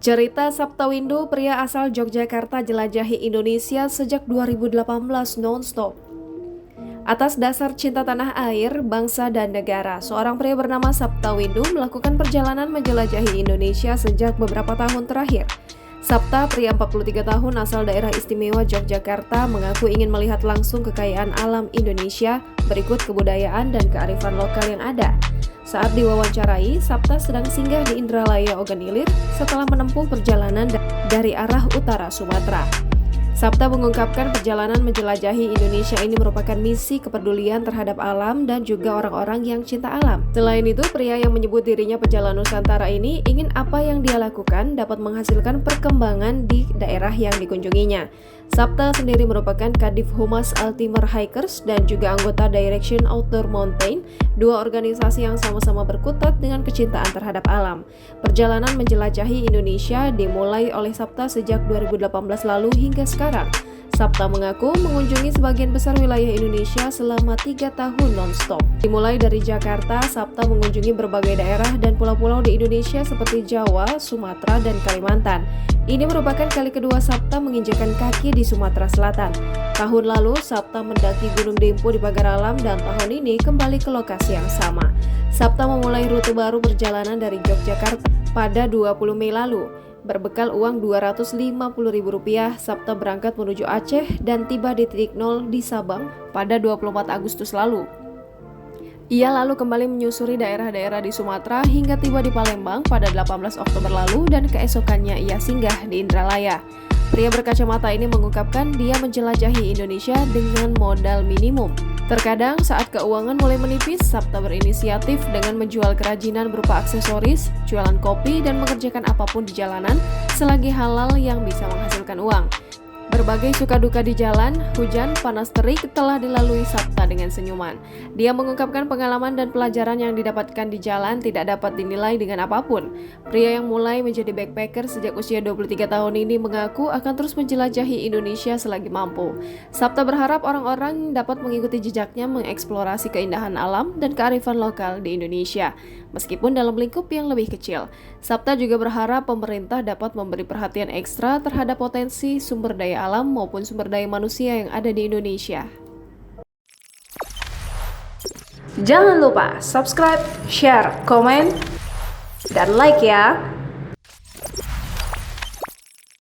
Cerita Saptawindo, pria asal Yogyakarta jelajahi Indonesia sejak 2018 non-stop. Atas dasar cinta tanah air, bangsa, dan negara, seorang pria bernama Saptawindo melakukan perjalanan menjelajahi Indonesia sejak beberapa tahun terakhir. Sapta, pria 43 tahun asal daerah istimewa Yogyakarta, mengaku ingin melihat langsung kekayaan alam Indonesia berikut kebudayaan dan kearifan lokal yang ada. Saat diwawancarai, Sapta sedang singgah di Indralaya Ogan Ilir setelah menempuh perjalanan dari arah utara Sumatera. Sapta mengungkapkan perjalanan menjelajahi Indonesia ini merupakan misi kepedulian terhadap alam dan juga orang-orang yang cinta alam. Selain itu, pria yang menyebut dirinya pejalan Nusantara ini ingin apa yang dia lakukan dapat menghasilkan perkembangan di daerah yang dikunjunginya. Sapta sendiri merupakan Kadif Humas Altimer Hikers dan juga anggota Direction Outdoor Mountain, dua organisasi yang sama-sama berkutat dengan kecintaan terhadap alam. Perjalanan menjelajahi Indonesia dimulai oleh Sapta sejak 2018 lalu hingga sekarang. Sapta mengaku mengunjungi sebagian besar wilayah Indonesia selama 3 tahun non-stop. Dimulai dari Jakarta, Sapta mengunjungi berbagai daerah dan pulau-pulau di Indonesia seperti Jawa, Sumatera, dan Kalimantan. Ini merupakan kali kedua Sapta menginjakan kaki di Sumatera Selatan. Tahun lalu, Sapta mendaki Gunung Dempo di Pagar Alam dan tahun ini kembali ke lokasi yang sama. Sapta memulai rute baru perjalanan dari Yogyakarta pada 20 Mei lalu. Berbekal uang Rp250.000, Sapta berangkat menuju Aceh dan tiba di titik nol di Sabang pada 24 Agustus lalu. Ia lalu kembali menyusuri daerah-daerah di Sumatera hingga tiba di Palembang pada 18 Oktober lalu dan keesokannya ia singgah di Indralaya. Pria berkacamata ini mengungkapkan dia menjelajahi Indonesia dengan modal minimum. Terkadang saat keuangan mulai menipis, Sapta berinisiatif dengan menjual kerajinan berupa aksesoris, jualan kopi, dan mengerjakan apapun di jalanan selagi halal yang bisa menghasilkan uang. Berbagai suka duka di jalan, hujan, panas terik telah dilalui Sapta dengan senyuman. Dia mengungkapkan pengalaman dan pelajaran yang didapatkan di jalan tidak dapat dinilai dengan apapun. Pria yang mulai menjadi backpacker sejak usia 23 tahun ini mengaku akan terus menjelajahi Indonesia selagi mampu. Sapta berharap orang-orang dapat mengikuti jejaknya mengeksplorasi keindahan alam dan kearifan lokal di Indonesia, meskipun dalam lingkup yang lebih kecil. Sapta juga berharap pemerintah dapat memberi perhatian ekstra terhadap potensi sumber daya alam maupun sumber daya manusia yang ada di Indonesia. Jangan lupa subscribe, share, komen, dan like ya!